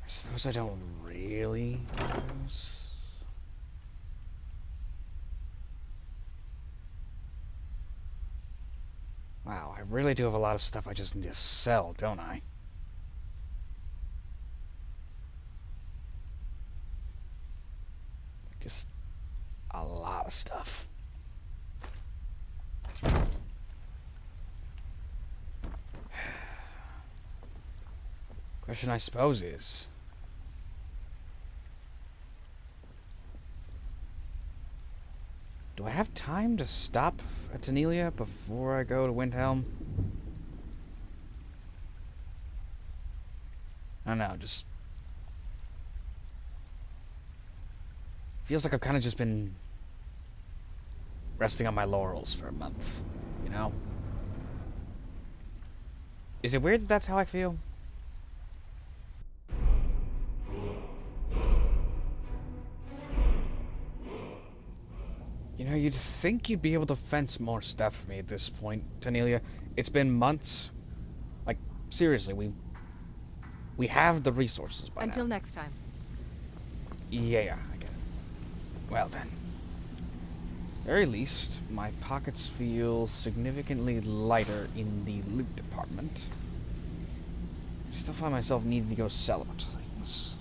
suppose I don't really use... Wow, I really do have a lot of stuff I just need to sell, don't I? Just a lot of stuff. Question I suppose is... do I have time to stop at Tanelia before I go to Windhelm? I don't know, just... feels like I've kind of just been resting on my laurels for a month, you know? Is it weird that that's how I feel? You know, you'd think you'd be able to fence more stuff for me at this point, Tanelia. It's been months. Like, seriously, we have the resources by now. Until next time. Yeah, I get it. Well then. Very least, my pockets feel significantly lighter in the loot department. I still find myself needing to go sell a bunch of things.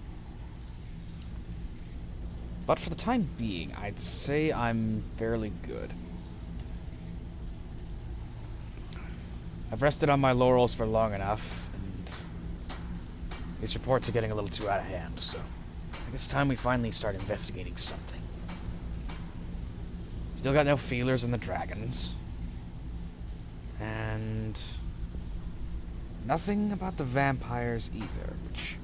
But for the time being, I'd say I'm fairly good. I've rested on my laurels for long enough, and these reports are getting a little too out of hand, so I think it's time we finally start investigating something. Still got no feelers in the dragons. And nothing about the vampires either, which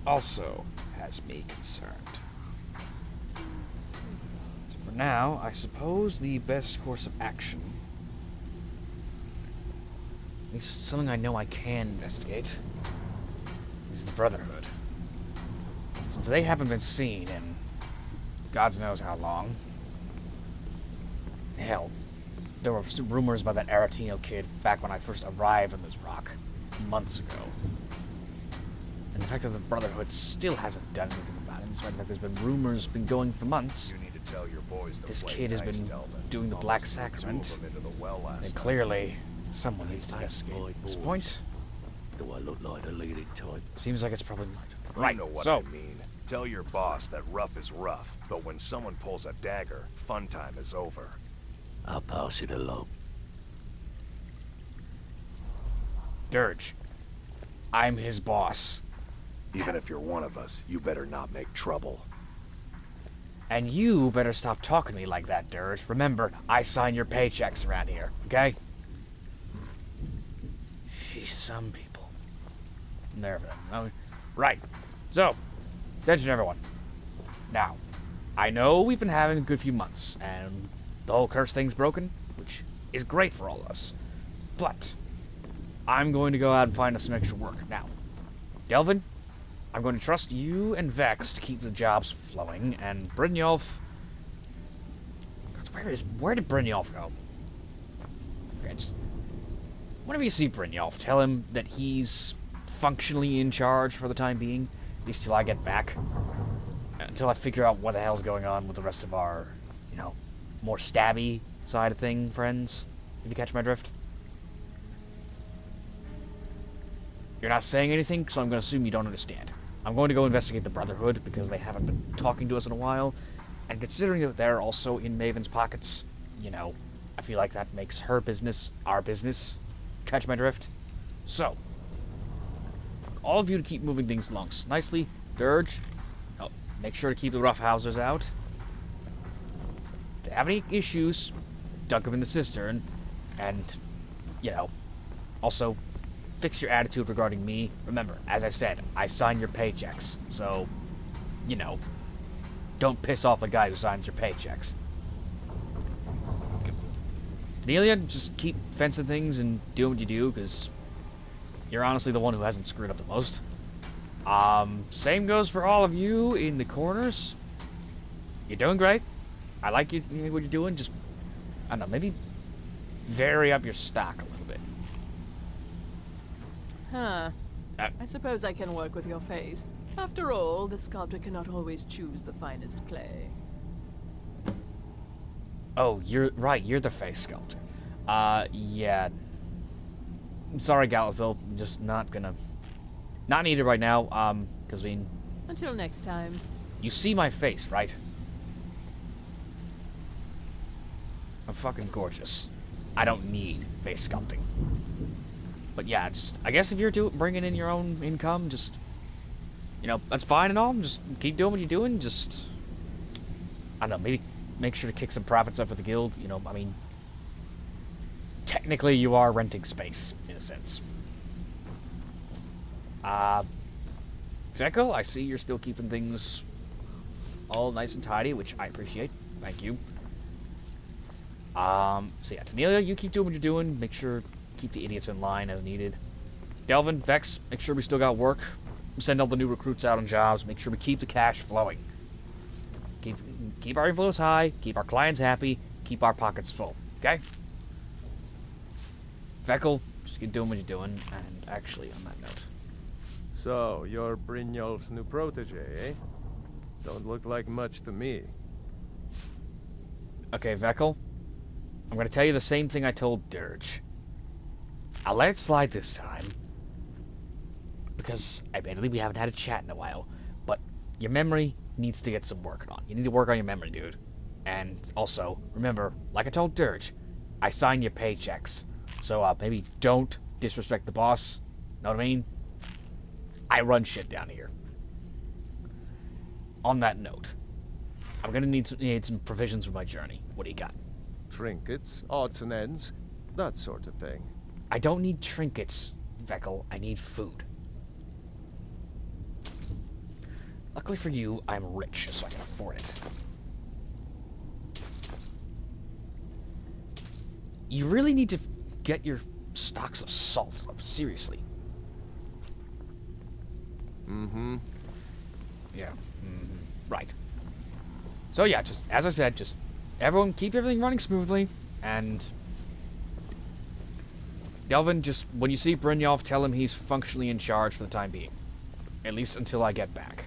also has me concerned. Now, I suppose the best course of action, at least something I know I can investigate, is the Brotherhood. Since they haven't been seen in God knows how long. Hell, there were some rumors about that Aretino kid back when I first arrived on this rock, months ago. And the fact that the Brotherhood still hasn't done anything about it, despite the fact there's been rumors been going for months. Tell your boys to This play kid has nice, been Delvin. doing the Black Sacrament, and clearly someone needs to investigate. At this point, do I look like a leading type? seems like it's probably Right. You know what I mean. Tell your boss that rough is rough, but when someone pulls a dagger, fun time is over. I'll pass it along. Dirge, I'm his boss. Even if you're one of us, you better not make trouble. And you better stop talking to me like that, Dirge. Remember, I sign your paychecks around here, okay? Sheesh, some people. Never. Right. So, attention everyone. Now, I know we've been having a good few months, and the whole curse thing's broken, which is great for all of us. But, I'm going to go out and find us some extra work. Now, Delvin, I'm going to trust you and Vex to keep the jobs flowing, and Brynjolf... Where did Brynjolf go? Okay, just... whenever you see Brynjolf, tell him that he's functionally in charge for the time being, at least till I get back. Until I figure out what the hell's going on with the rest of our, you know, more stabby side of thing friends, if you catch my drift. You're not saying anything, so I'm going to assume you don't understand. I'm going to go investigate the Brotherhood, because they haven't been talking to us in a while, and considering that they're also in Maven's pockets, you know, I feel like that makes her business our business. Catch my drift? So, all of you to keep moving things along nicely. Dirge, make sure to keep the roughhousers out. If they have any issues, dunk them in the cistern, and, you know, also... fix your attitude regarding me. Remember, as I said, I sign your paychecks. So, you know, don't piss off the guy who signs your paychecks. Delia, just keep fencing things and doing what you do, because you're honestly the one who hasn't screwed up the most. Same goes for all of you in the corners. You're doing great. I like you, what you're doing. Just, I don't know, maybe vary up your stock a little bit. Huh. I suppose I can work with your face. After all, the sculptor cannot always choose the finest clay. Oh, you're right. You're the face sculptor. Yeah. I'm sorry, Galithil. Just not needed right now. Because I mean. Until next time. You see my face, right? I'm fucking gorgeous. I don't need face sculpting. But yeah, just I guess if you're bringing in your own income, just that's fine and all. Just keep doing what you're doing. Just I don't know, maybe make sure to kick some profits up for the guild. I mean, technically you are renting space in a sense. Jekyll, I see you're still keeping things all nice and tidy, which I appreciate. Thank you. So yeah, Tanelia, you keep doing what you're doing. Make sure keep the idiots in line as needed. Delvin, Vex, make sure we still got work. Send all the new recruits out on jobs. Make sure we keep the cash flowing. Keep our inflows high. Keep our clients happy. Keep our pockets full. Okay? Vekel, just keep doing what you're doing. And actually, on that note. So, you're Brynjolf's new protege, eh? Don't look like much to me. Okay, Vekel. I'm gonna tell you the same thing I told Dirge. I'll let it slide this time. Because, admittedly, we haven't had a chat in a while. But your memory needs to get some work on. You need to work on your memory, dude. And also, remember, like I told Dirge, I sign your paychecks. So, maybe don't disrespect the boss. Know what I mean? I run shit down here. On that note, I'm gonna need some provisions for my journey. What do you got? Trinkets, odds and ends, that sort of thing. I don't need trinkets, Vekel. I need food. Luckily for you, I'm rich, so I can afford it. You really need to get your stocks of salt up, seriously. Mm-hmm. Yeah. Right. So yeah, just as I said, just everyone keep everything running smoothly, and Delvin, just when you see Brynjolf, tell him he's functionally in charge for the time being. At least until I get back.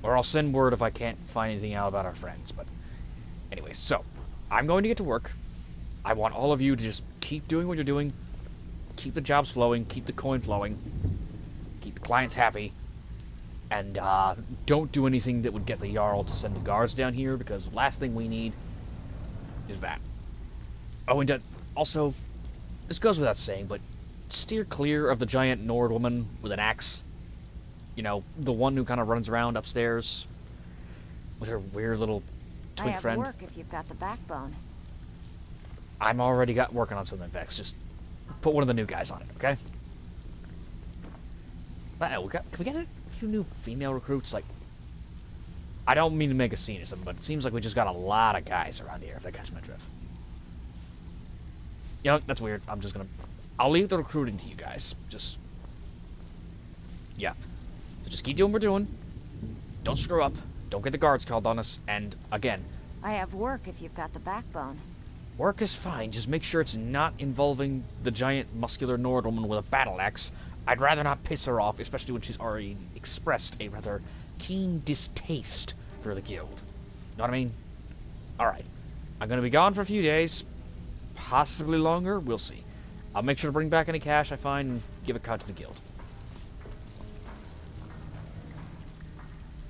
Or I'll send word if I can't find anything out about our friends, but anyway, so I'm going to get to work. I want all of you to just keep doing what you're doing, keep the jobs flowing, keep the coin flowing, keep the clients happy, and don't do anything that would get the Jarl to send the guards down here, because the last thing we need is that. Oh, and also, this goes without saying, but steer clear of the giant Nord woman with an axe. The one who kind of runs around upstairs with her weird little twink friend. I have work if you've got the backbone. I'm already working on something, Vex. Just put one of the new guys on it, okay? Can we get a few new female recruits? Like, I don't mean to make a scene or something, but it seems like we just got a lot of guys around here, if that catches my drift. That's weird. I'll leave the recruiting to you guys. Yeah. So just keep doing what we're doing. Don't screw up. Don't get the guards called on us. And, again... I have work if you've got the backbone. Work is fine. Just make sure it's not involving the giant muscular Nord woman with a battle axe. I'd rather not piss her off, especially when she's already expressed a rather keen distaste for the guild. Know what I mean? Alright. I'm gonna be gone for a few days. Possibly longer. We'll see. I'll make sure to bring back any cash I find and give a cut to the guild.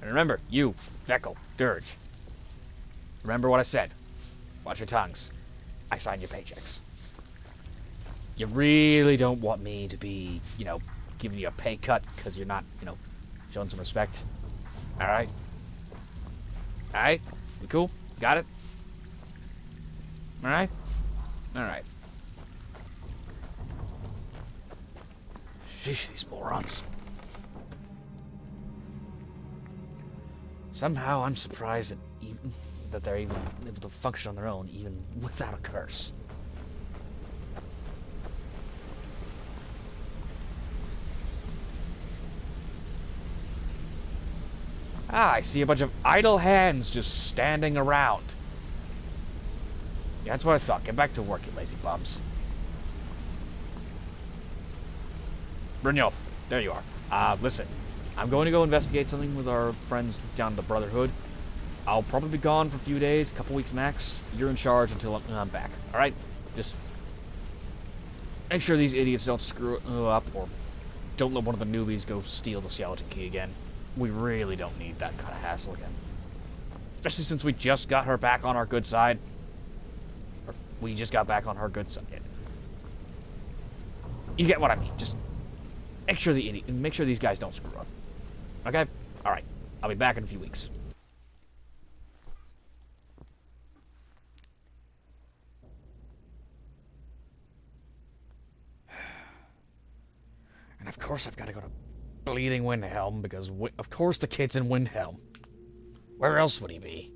And remember, you, Vekel, Dirge. Remember what I said. Watch your tongues. I sign your paychecks. You really don't want me to be, giving you a pay cut because you're not, showing some respect. Alright? Alright? We cool? Got it? Alright? Alright. Sheesh, these morons. Somehow I'm surprised that they're even able to function on their own, even without a curse. I see a bunch of idle hands just standing around. Yeah, that's what I thought. Get back to work, you lazy bums. Brynjolf, There you are. Listen. I'm going to go investigate something with our friends down at the Brotherhood. I'll probably be gone for a few days, a couple weeks max. You're in charge until I'm back. Alright? Just make sure these idiots don't screw up or don't let one of the newbies go steal the skeleton key again. We really don't need that kind of hassle again. Especially since we just got her back on our good side. Or we just got back on her good side. You get what I mean. Just make sure these guys don't screw up. Okay? Alright. I'll be back in a few weeks. And of course I've got to go to bleeding Windhelm, because of course the kid's in Windhelm. Where else would he be?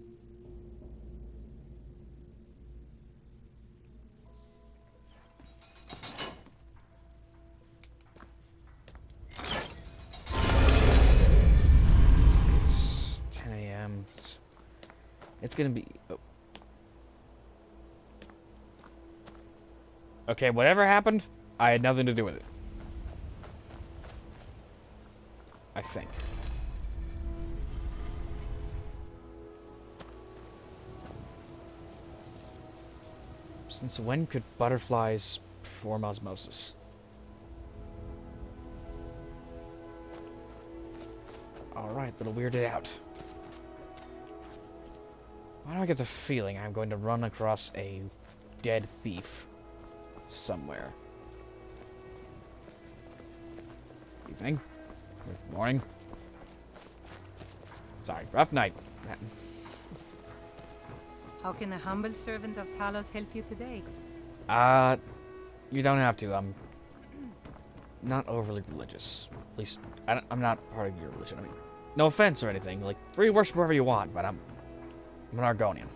It's 10 a.m. It's gonna be... Oh. Okay, whatever happened, I had nothing to do with it. I think. Since when could butterflies perform osmosis? Alright, that'll weird it out. Why do I get the feeling I'm going to run across a dead thief somewhere? Evening. Good morning. Sorry, rough night. How can a humble servant of Talos help you today? You don't have to. I'm not overly religious. At least, I'm not part of your religion. I mean, no offense or anything. Like, free worship wherever you want, but I'm an Argonian.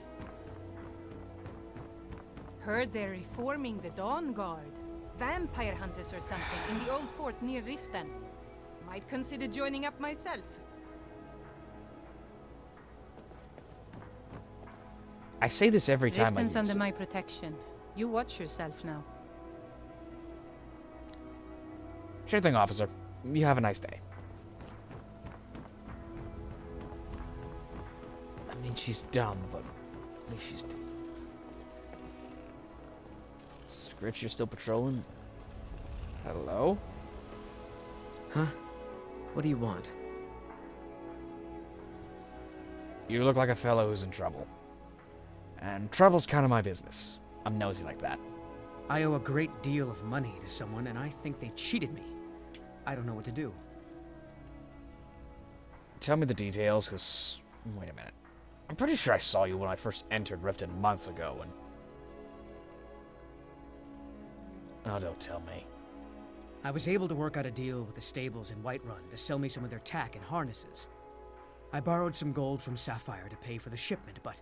Heard they're reforming the Dawn Guard. Vampire hunters or something in the old fort near Riften. Might consider joining up myself. I say this every time Riften's under my protection. You watch yourself now. Sure thing, officer. You have a nice day. I mean, she's dumb, but at least she's dumb. Scritch, you're still patrolling? Hello? Huh? What do you want? You look like a fellow who's in trouble. And trouble's kind of my business. I'm nosy like that. I owe a great deal of money to someone, and I think they cheated me. I don't know what to do. Tell me the details, because... Wait a minute. I'm pretty sure I saw you when I first entered Riften months ago, and... Oh, don't tell me. I was able to work out a deal with the stables in Whiterun to sell me some of their tack and harnesses. I borrowed some gold from Sapphire to pay for the shipment, but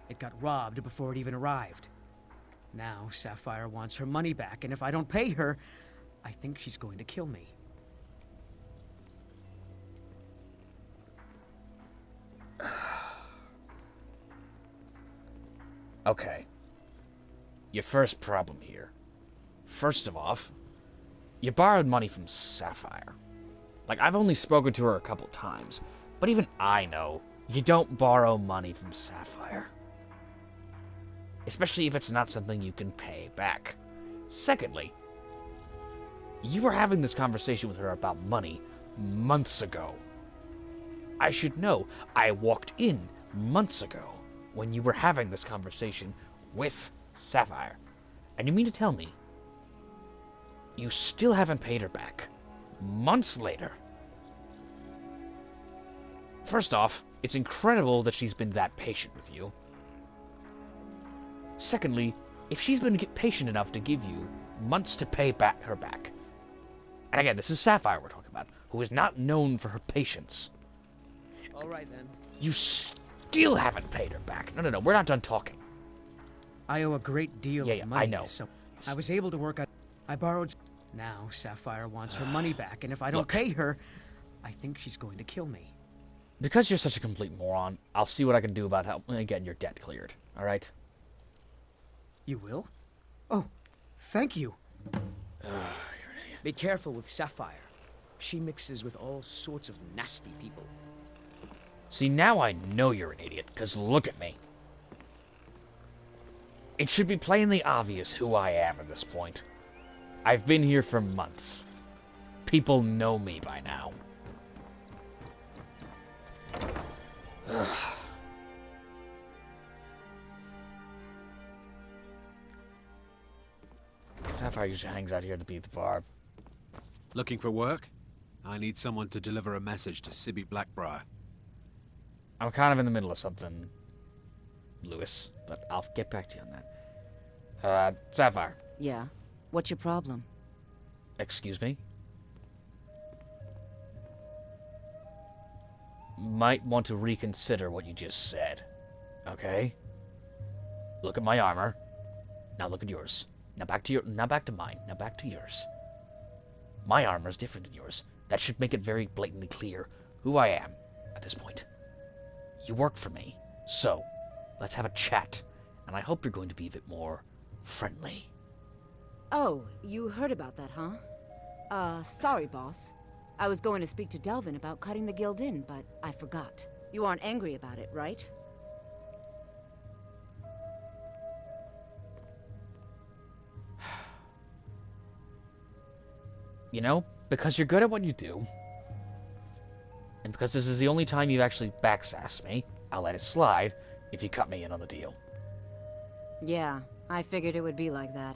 it got robbed before it even arrived. Now, Sapphire wants her money back, and if I don't pay her, I think she's going to kill me. Okay. Your first problem here. First of all, you borrowed money from Sapphire. Like, I've only spoken to her a couple times, but even I know you don't borrow money from Sapphire. Especially if it's not something you can pay back. Secondly, you were having this conversation with her about money months ago. I should know. I walked in months ago when you were having this conversation with Sapphire. And you mean to tell me you still haven't paid her back months later? First off, it's incredible that she's been that patient with you. Secondly, if she's been patient enough to give you months to pay back her back, and again, this is Sapphire we're talking about, who is not known for her patience. All right, then. You still haven't paid her back. No, we're not done talking. I owe a great deal of money I know. to someone. I was able to work out... I borrowed... Now, Sapphire wants her money back, and if I don't pay her, I think she's going to kill me. Because you're such a complete moron, I'll see what I can do about getting your debt cleared, alright? You will? Oh, thank you. Be careful with Sapphire. She mixes with all sorts of nasty people. See, now I know you're an idiot, because look at me. It should be plainly obvious who I am at this point. I've been here for months. People know me by now. Sapphire usually hangs out here to beat the bar. Looking for work? I need someone to deliver a message to Sibby Blackbriar. I'm kind of in the middle of something, Lewis, but I'll get back to you on that. Sapphire. Yeah? What's your problem? Excuse me? Might want to reconsider what you just said. Okay? Look at my armor. Now look at yours. Now back to mine. Now back to yours. My armor is different than yours. That should make it very blatantly clear who I am at this point. You work for me, so let's have a chat, and I hope you're going to be a bit more friendly. Oh, you heard about that, huh? Sorry, boss. I was going to speak to Delvin about cutting the guild in, but I forgot. You aren't angry about it, right? You know, because you're good at what you do, and because this is the only time you've actually backsassed me, I'll let it slide if you cut me in on the deal. Yeah, I figured it would be like that.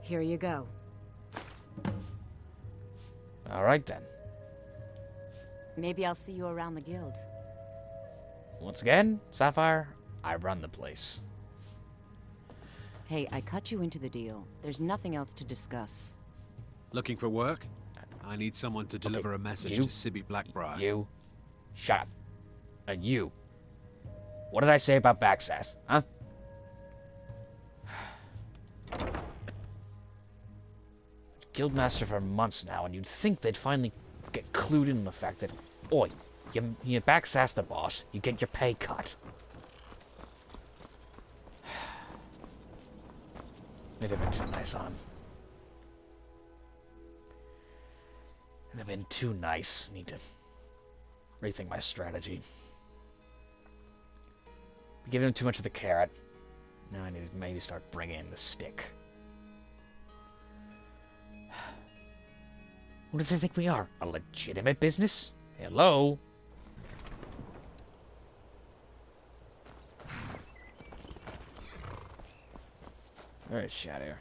Here you go. Alright then. Maybe I'll see you around the guild. Once again, Sapphire, I run the place. Hey, I cut you into the deal. There's nothing else to discuss. Looking for work? I need someone to deliver a message to Sibby Blackbriar. You. Shut up. And you. What did I say about backsass, huh? Guildmaster for months now, and you'd think they'd finally get clued in on the fact that, oi, you backsass the boss, you get your pay cut. Maybe I've been too nice on him. I've been too nice. Need to rethink my strategy. Giving him too much of the carrot. Now I need to maybe start bringing in the stick. What do they think we are? A legitimate business? Hello? Alright, Shadow.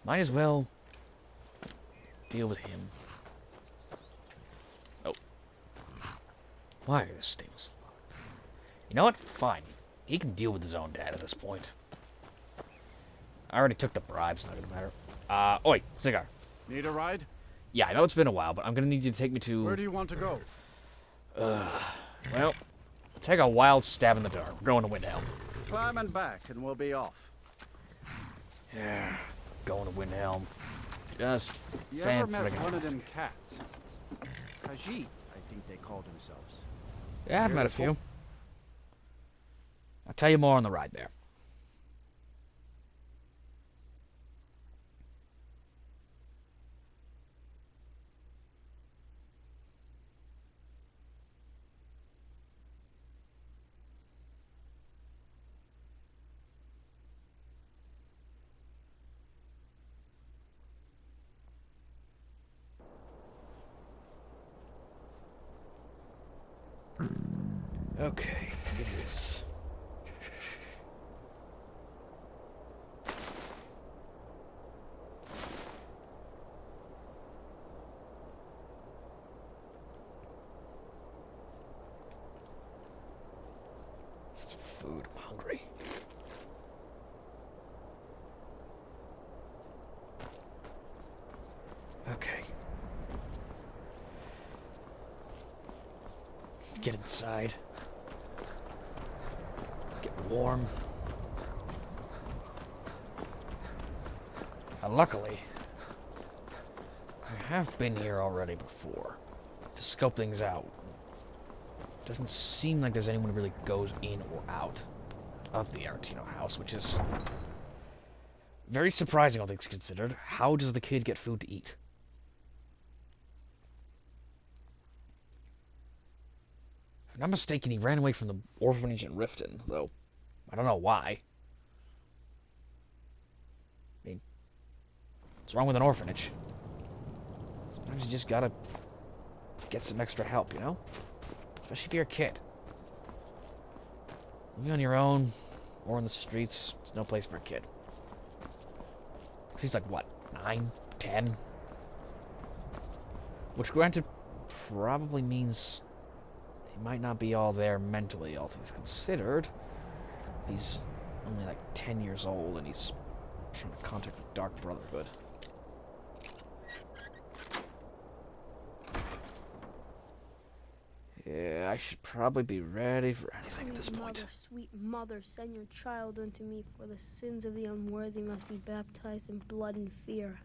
Might as well deal with him. Oh. Why are the stables locked? You know what? Fine. He can deal with his own dad at this point. I already took the bribes, not gonna matter. Oi, cigar. Need a ride? Yeah, I know it's been a while, but I'm gonna need you to take me to... Where do you want to go? Well, take a wild stab in the dark. We're going to Windhelm. Climb and back, and we'll be off. Yeah, going to Windhelm. Just You ever met one of them cats? Khajiit, I think they called themselves. Yeah, I've met a few. I'll tell you more on the ride there. Okay, it is. Some food, I'm hungry. Okay. Let's get inside. Get warm. And luckily, I have been here already before to scope things out. Doesn't seem like there's anyone who really goes in or out of the Aretino house, which is Very surprising, all things considered. How does the kid get food to eat? If I'm not mistaken, he ran away from the orphanage in Riften, though I don't know why. I mean, what's wrong with an orphanage? Sometimes you just gotta get some extra help, you know? Especially if you're a kid. Living on your own, or in the streets, it's no place for a kid. He's like, what, 9, 10? Which, granted, probably means he might not be all there mentally, all things considered. He's only like 10 years old, and he's trying to contact the Dark Brotherhood. Yeah, I should probably be ready for anything at this point. Sweet mother, send your child unto me, for the sins of the unworthy must be baptized in blood and fear.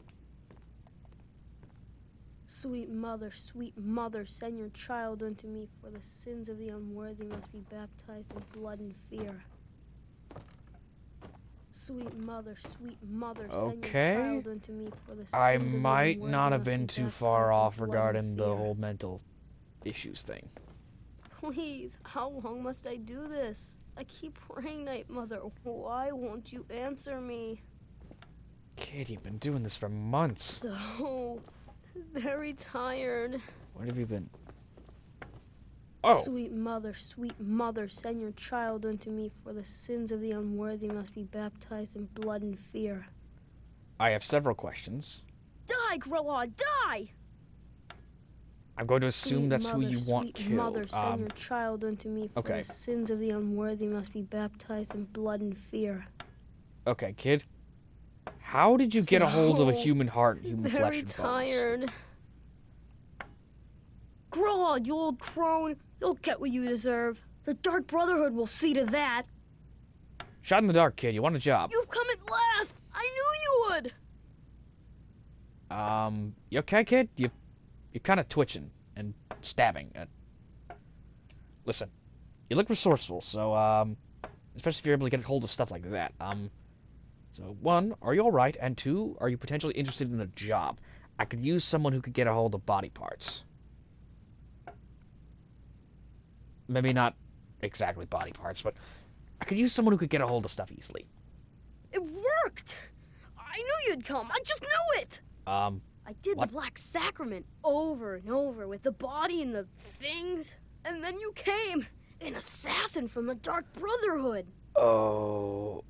Sweet mother, send your child unto me, for the sins of the unworthy must be baptized in blood and fear. Sweet mother, send your child unto me, for the sins I of the might unworthy not have must be been too baptized far in off blood and regarding the fear. whole mental issues thing. Please, how long must I do this? I keep praying, Night Mother. Why won't you answer me? Kid, you've been doing this for months. So very tired. Where have you been? Oh! Sweet mother, send your child unto me, for the sins of the unworthy must be baptized in blood and fear. I have several questions. Die, Grillad, die! I'm going to assume that's who you want sweet killed. Mother, send your child unto me, for okay. the sins of the unworthy must be baptized in blood and fear. Okay, kid. How did you get a hold of a human heart and human flesh and bones? Very tired. Grillad, you old crone. You'll get what you deserve. The Dark Brotherhood will see to that. Shot in the dark, kid. You want a job? You've come at last. I knew you would. You okay, kid? You're kind of twitching and stabbing. Listen, you look resourceful, so, especially if you're able to get hold of stuff like that. So, 1, are you alright? And 2, are you potentially interested in a job? I could use someone who could get a hold of body parts. Maybe not exactly body parts, but I could use someone who could get a hold of stuff easily. It worked! I knew you'd come. I just knew it! I did what? the Black Sacrament over and over with the body and the things. And then you came, an assassin from the Dark Brotherhood. Oh,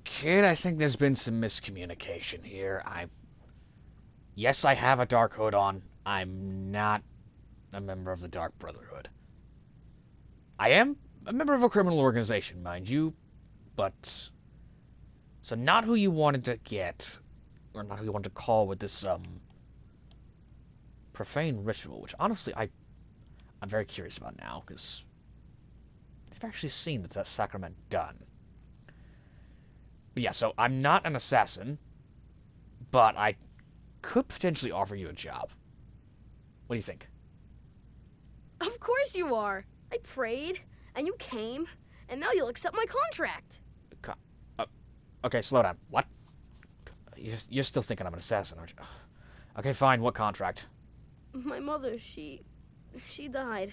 kid, I think there's been some miscommunication here. Yes, I have a dark hood on. I'm not a member of the Dark Brotherhood. I am a member of a criminal organization, mind you, but... So not who you wanted to get, or not who you wanted to call with this, profane ritual, which honestly I'm very curious about now, because I've actually seen that sacrament done. But yeah, so I'm not an assassin, but I could potentially offer you a job. What do you think? Of course you are. I prayed, and you came, and now you'll accept my contract. Okay, slow down. What? You're still thinking I'm an assassin, aren't you? Okay, fine. What contract? My mother, she died.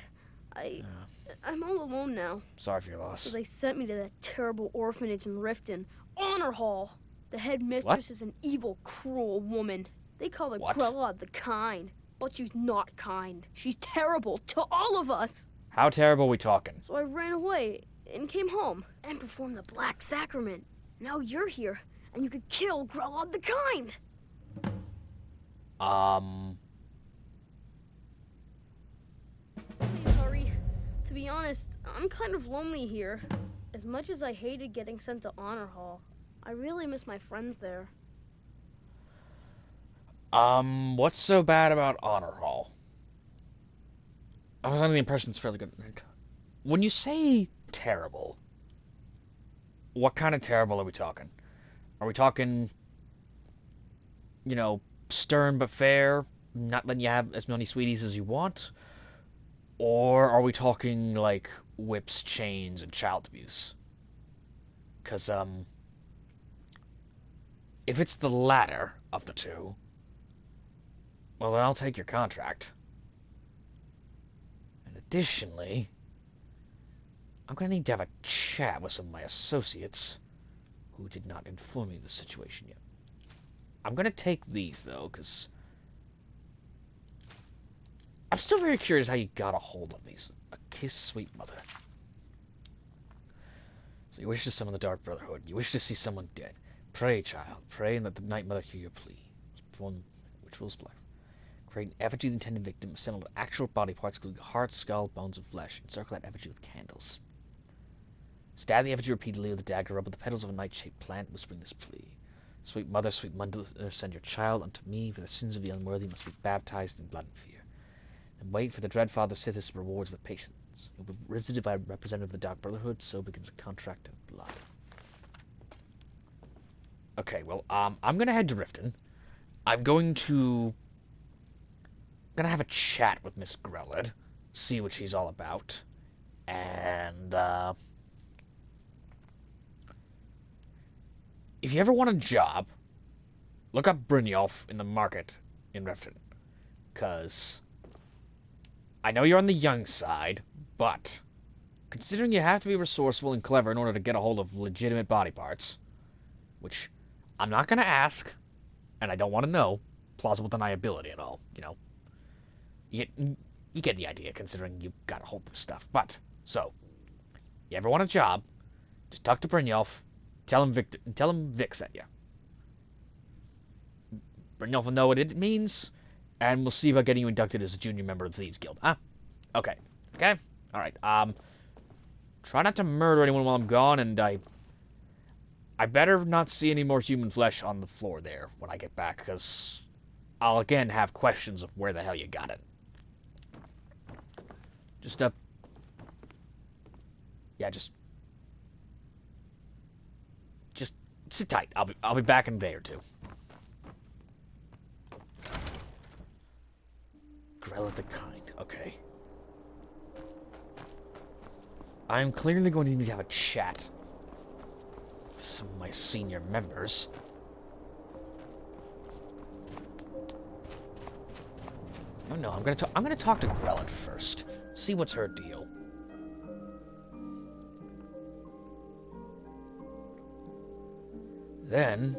I'm all alone now. Sorry for your loss. So they sent me to that terrible orphanage in Riften. Honor Hall. The head mistress is an evil, cruel woman. They call her Grillad the Kind. But she's not kind. She's terrible to all of us. How terrible are we talking? So I ran away and came home and performed the Black Sacrament. Now you're here, and you could kill Grillad the Kind. Please hurry. To be honest, I'm kind of lonely here. As much as I hated getting sent to Honor Hall, I really miss my friends there. What's so bad about Honor Hall? I was under the impression it's fairly good. When you say terrible, what kind of terrible are we talking? Are we talking, you know, stern but fair, not letting you have as many sweeties as you want? Or are we talking, like, whips, chains, and child abuse? Because, if it's the latter of the two, well, then I'll take your contract. And additionally, I'm going to need to have a chat with some of my associates who did not inform me of the situation yet. I'm going to take these, though, because I'm still very curious how you got a hold of these. A kiss, sweet mother. So you wish to summon the Dark Brotherhood. You wish to see someone dead. Pray, child. Pray and let the Night Mother hear your plea. One which will black. Create an effigy of the intended victim. Assemble actual body parts, including heart, skull, bones, and flesh. Encircle that effigy with candles. Stab the effigy repeatedly with a dagger. Rub with the petals of a night-shaped plant, whispering this plea. Sweet mother, sweet Mundus, send your child unto me, for the sins of the unworthy must be baptized in blood and fear. And wait for the dread Father Sithis rewards the patience. You'll be visited by a representative of the Dark Brotherhood, so begins a contract of blood. Okay, well, I'm gonna head to Riften. I'm gonna have a chat with Miss Grelid, see what she's all about, and, if you ever want a job, look up Brynjolf in the market in Riften, because I know you're on the young side, but considering you have to be resourceful and clever in order to get a hold of legitimate body parts, which I'm not going to ask, and I don't want to know, plausible deniability and all, you know. You get the idea, considering you got a hold of this stuff. But, so, you ever want a job, just talk to Brynjolf, tell him Vic sent you. Brynjolf will know what it means, and we'll see about getting you inducted as a junior member of the Thieves Guild, huh? Okay. Okay? Alright, try not to murder anyone while I'm gone, and I better not see any more human flesh on the floor there when I get back, because I'll again have questions of where the hell you got it. Just, yeah, just sit tight. I'll be back in a day or two. Grella the Kind. Okay. I'm clearly going to need to have a chat with some of my senior members. No, I'm gonna talk to Grella first. See what's her deal. Then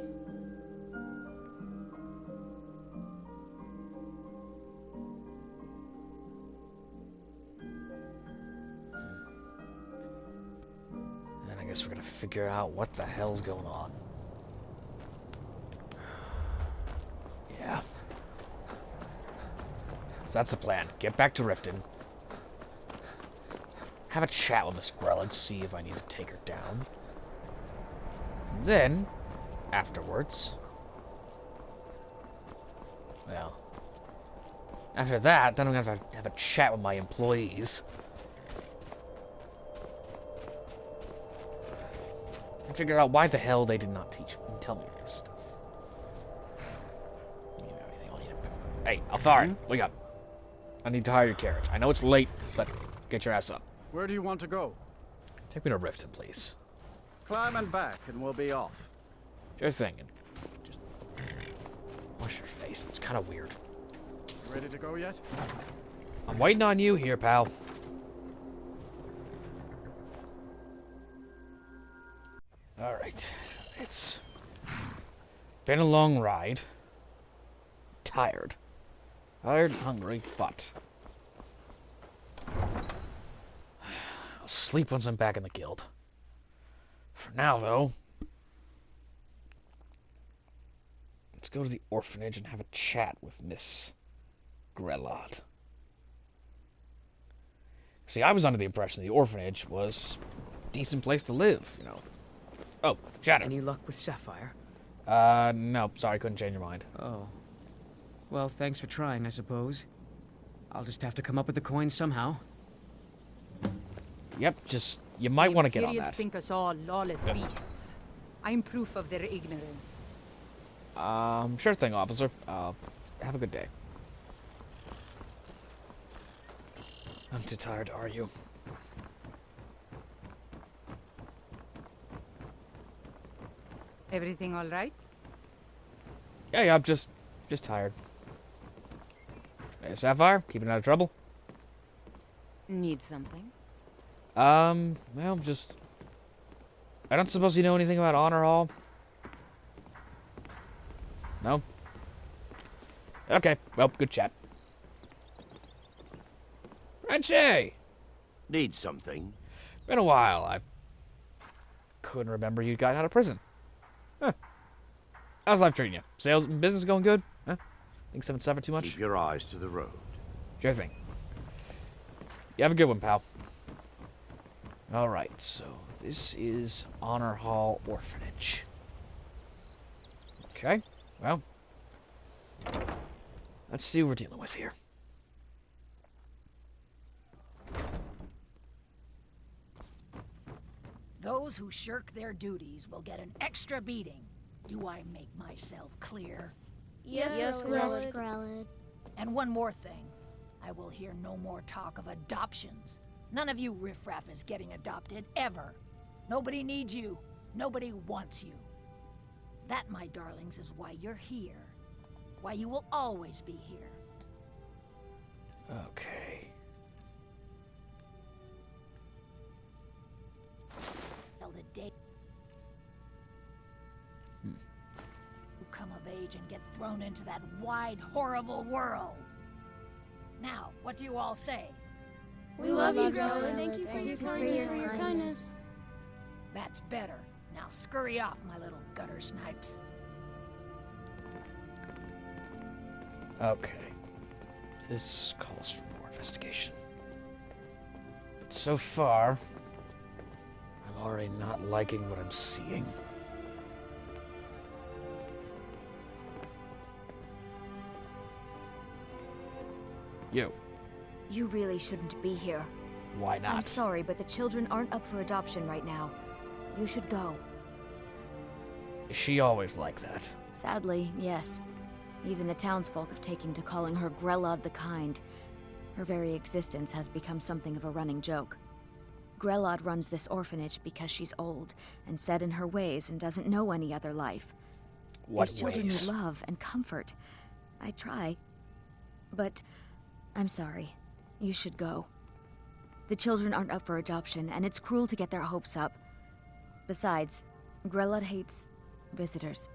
I guess we're gonna figure out what the hell's going on. Yeah. So that's the plan. Get back to Riften. Have a chat with Miss Grella, see if I need to take her down. And then, afterwards, well, after that, then I'm gonna have a chat with my employees. And figure out why the hell they did not teach me and tell me this stuff. You know, everything I need to... Hey, Altharion, wake up. I need to hire your carriage. I know it's late, but get your ass up. Where do you want to go? Take me to Riften, please. Climb and back, and we'll be off. Sure thing. Just wash your face. It's kind of weird. Ready to go yet? I'm waiting on you here, pal. Alright. It's been a long ride. Tired. Tired, hungry, but I'll sleep once I'm back in the guild. For now, though, let's go to the orphanage and have a chat with Miss Grelod. See, I was under the impression the orphanage was a decent place to live, you know. Oh, Shadow. Any luck with Sapphire? No, sorry, couldn't change your mind. Oh. Well, thanks for trying, I suppose. I'll just have to come up with the coin somehow. Yep, just, you might want to get on Imperials that. think us all lawless beasts. I'm proof of their ignorance. Sure thing, officer. Have a good day. I'm too tired, are you? Everything all right? Yeah, I'm just tired. Hey, Sapphire, keeping out of trouble? Need something? Well, just... I don't suppose you know anything about Overhaul? No? Okay, well, good chat. Reggie! Need something? Been a while. I couldn't remember you'd gotten out of prison. Huh. How's life treating you? Sales and business going good? Huh? Things haven't suffered too much? Keep your eyes to the road. Sure thing. You have a good one, pal. Alright, so this is Overhaul Orphanage. Okay, well. Let's see what we're dealing with here. Those who shirk their duties will get an extra beating. Do I make myself clear? Yes, Grelad. And one more thing. I will hear no more talk of adoptions. None of you riffraff is getting adopted, ever. Nobody needs you. Nobody wants you. That, my darlings, is why you're here. Why you will always be here. Okay. Till the day you come of age and get thrown into that wide, horrible world. Now, what do you all say? We love you, Grelad. Thank you for your kindness. That's better. Now scurry off, my little gutter snipes. Okay. This calls for more investigation. But so far, I'm already not liking what I'm seeing. You. You really shouldn't be here. Why not? I'm sorry, but the children aren't up for adoption right now. You should go. Is she always like that? Sadly, yes. Even the townsfolk have taken to calling her Grelad the Kind. Her very existence has become something of a running joke. Grelad runs this orphanage because she's old and set in her ways and doesn't know any other life. What These children ways? need love and comfort. I try. But I'm sorry. You should go. The children aren't up for adoption, and it's cruel to get their hopes up. Besides, Grelad hates visitors.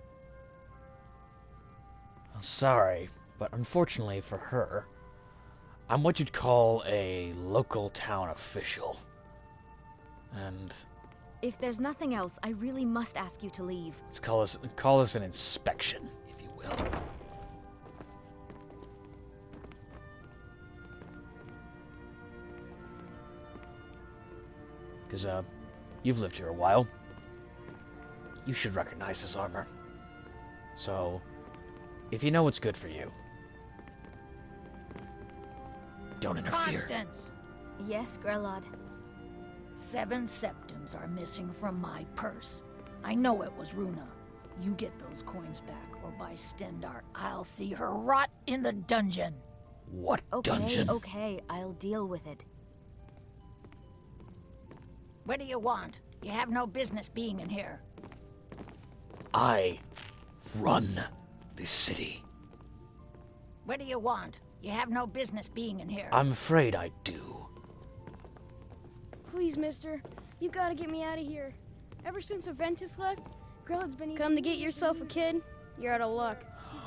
Sorry, but unfortunately for her, I'm what you'd call a local town official. And If there's nothing else, I really must ask you to leave. let's call this an inspection, if you will. Because, you've lived here a while. You should recognize this armor. So, if you know what's good for you, don't interfere. Constance! Yes, Grelad. 7 septums are missing from my purse. I know it was Runa. You get those coins back, or by Stendar, I'll see her rot in the dungeon. What dungeon? Okay, I'll deal with it. What do you want? You have no business being in here. I run this city. What do you want? You have no business being in here. I'm afraid I do. Please, mister. You gotta get me out of here. Ever since Aventus left, Grelad's been Come to get yourself a kid? You're out of luck.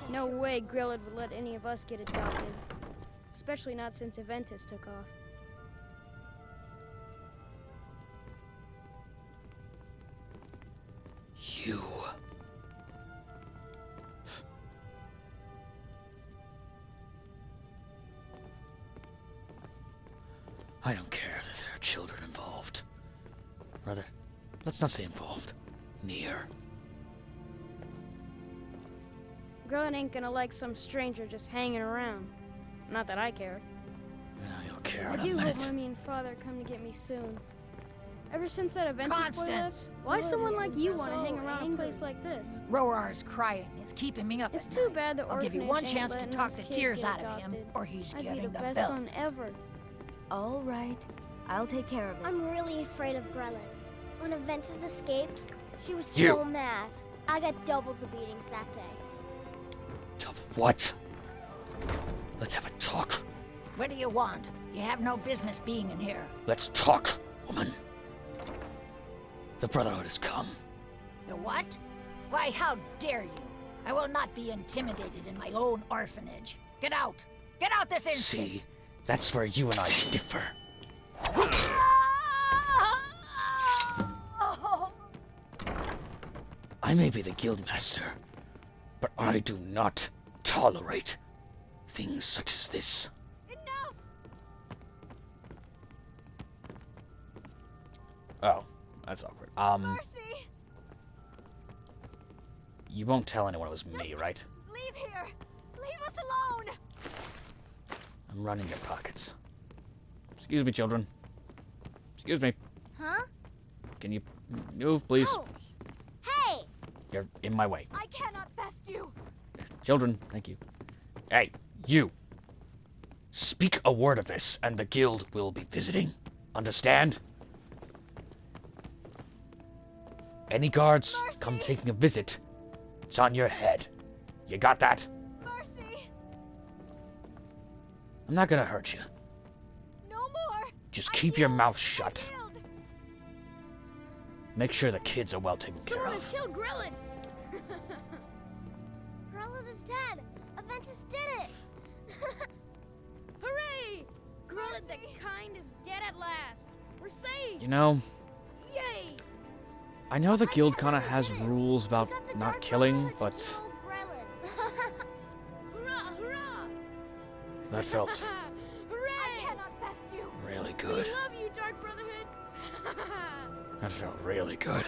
No way Grelad would let any of us get adopted. Especially not since Aventus took off. You. I don't care that there are children involved. Rather, let's not say involved. Near. Grelad ain't gonna like some stranger just hanging around. Not that I care. I don't care I in a do hope minute. Mommy and Father come to get me soon. Ever since that Aventus boy left, Constance! why someone like you want to hang around a place like this? Rorar's crying. It's keeping me up It's at too night. bad the I'll give you orphanage one ain't chance to letting talk us the kids tears get out of him, adopted. or he's I'd be getting the the best belt. son ever. All right. I'll take care of it. I'm really afraid of Grelad. When Aventus escaped, she was You. so mad. I got double the beatings that day. Double what? Let's have a talk. What do you want? You have no business being in here. Let's talk, woman. The Brotherhood has come. The what? Why, how dare you? I will not be intimidated in my own orphanage. Get out! Get out this instant! See, that's where you and I differ. I may be the guildmaster, but I do not tolerate things such as this. Enough! Oh, that's awkward. Mercy! You won't tell anyone it was me, right? Leave here! Leave us alone! I'm running your pockets. Excuse me, children. Excuse me. Huh? Can you move, please? Oh. Hey! You're in my way. I cannot best you! Children, thank you. Hey, you! Speak a word of this, and the guild will be visiting. Understand? Any guards come taking a visit, it's on your head. You got that? Mercy! I'm not gonna hurt you. No more! Just keep your mouth shut. Make sure the kids are well taken care Someone of. has killed Grelin! Grelin is dead! Aventus did it! Hooray! Grelin the Kind is dead at last. We're saved! You know, Yay! I know the guild kinda has rules about not killing, but Hurrah! Hurrah! that felt Hooray! I cannot best you! really good. We love you, Dark Brotherhood! That felt really good.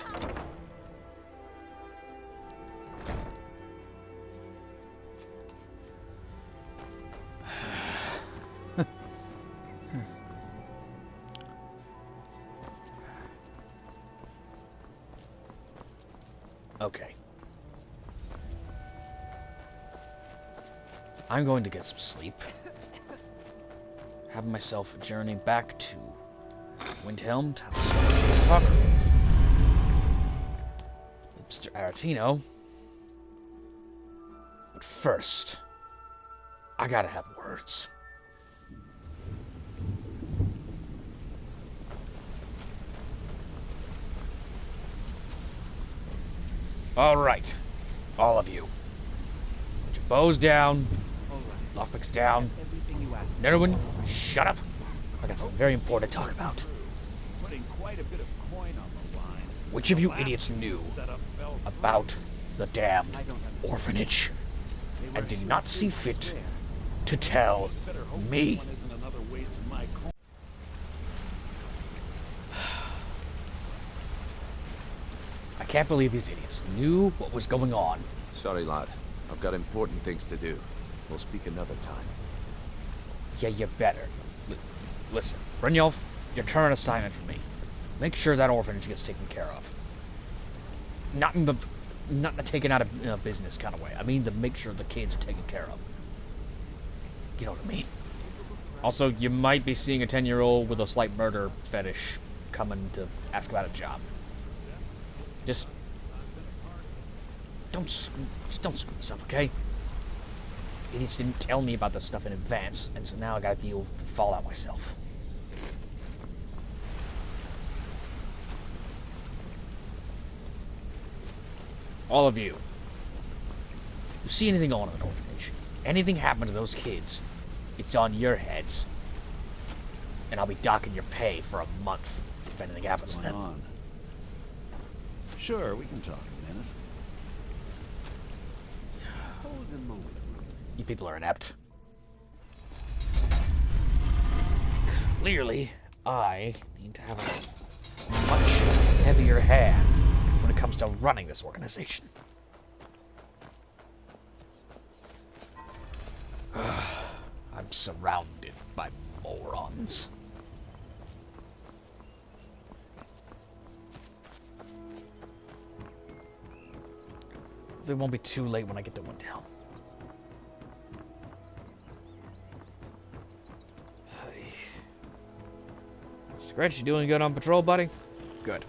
Okay. I'm going to get some sleep. Have myself a journey back to Windhelm to have a talk. Mr. Aretino. But first, I gotta have words. Alright, all of you. Put your bows down, lockpicks down. And everyone, shut up. I got something very important to talk about. Which of you idiots knew about the damned orphanage and did not see fit to tell me? I can't believe these idiots knew what was going on. Sorry, lad. I've got important things to do. We'll speak another time. Yeah, you better. Listen, Brynjolf, your current assignment for me. Make sure that orphanage gets taken care of. Not in a taken out of business kind of way. I mean to make sure the kids are taken care of. You know what I mean? Also, you might be seeing a 10-year-old with a slight murder fetish coming to ask about a job. Just don't screw this up, okay? Idiots didn't tell me about this stuff in advance, and so now I gotta deal with the fallout myself. All of you. You see anything going on in the orphanage? Anything happen to those kids? It's on your heads. And I'll be docking your pay for a month if anything happens to them. Sure, we can talk a minute. Hold a moment. You people are inept. Clearly, I need to have a much heavier hand when it comes to running this organization. I'm surrounded by morons. It won't be too late when I get to Windhelm. Scratch, you doing good on patrol, buddy? Good.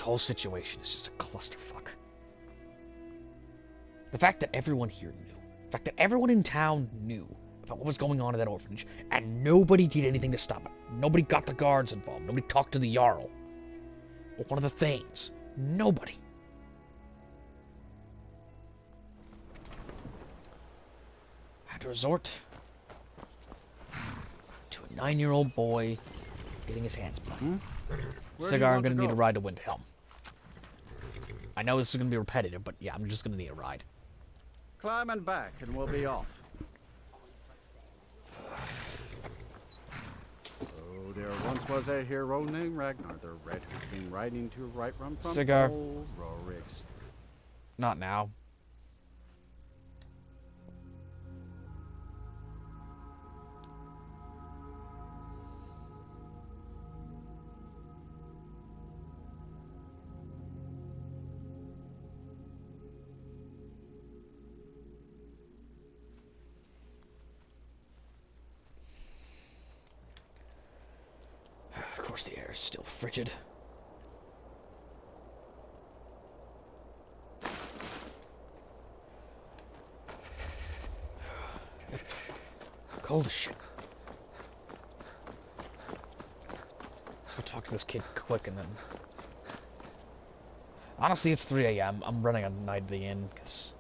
whole situation is just a clusterfuck. The fact that everyone here knew. The fact that everyone in town knew about what was going on at that orphanage, and nobody did anything to stop it. Nobody got the guards involved. Nobody talked to the Jarl. Or one of the Thanes. Nobody. Had to resort to a 9-year-old boy getting his hands bloody. Cigar, I'm gonna need a ride to Windhelm. I know this is gonna be repetitive, but yeah, I'm just gonna need a ride. Climb and back, and we'll be off. Oh, there once was a hero named Ragnar the Red who'd been riding to right run from Cigar. old Rorik's. Not now. Of course, the air is still frigid. Cold as shit. Let's go talk to this kid quick and then... Honestly, it's 3 a.m. I'm running a night at the inn, because...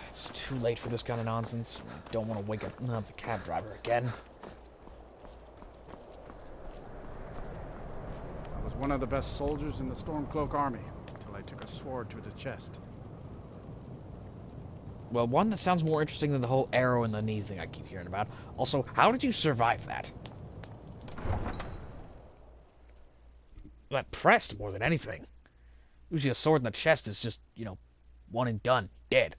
It's too late for this kind of nonsense. I don't want to wake up the cab driver again. I was one of the best soldiers in the Stormcloak army, until I took a sword to the chest. Well, one that sounds more interesting than the whole arrow in the knee thing I keep hearing about. Also, how did you survive that? I'm pressed more than anything. Usually a sword in the chest is just, you know, one and done. Dead.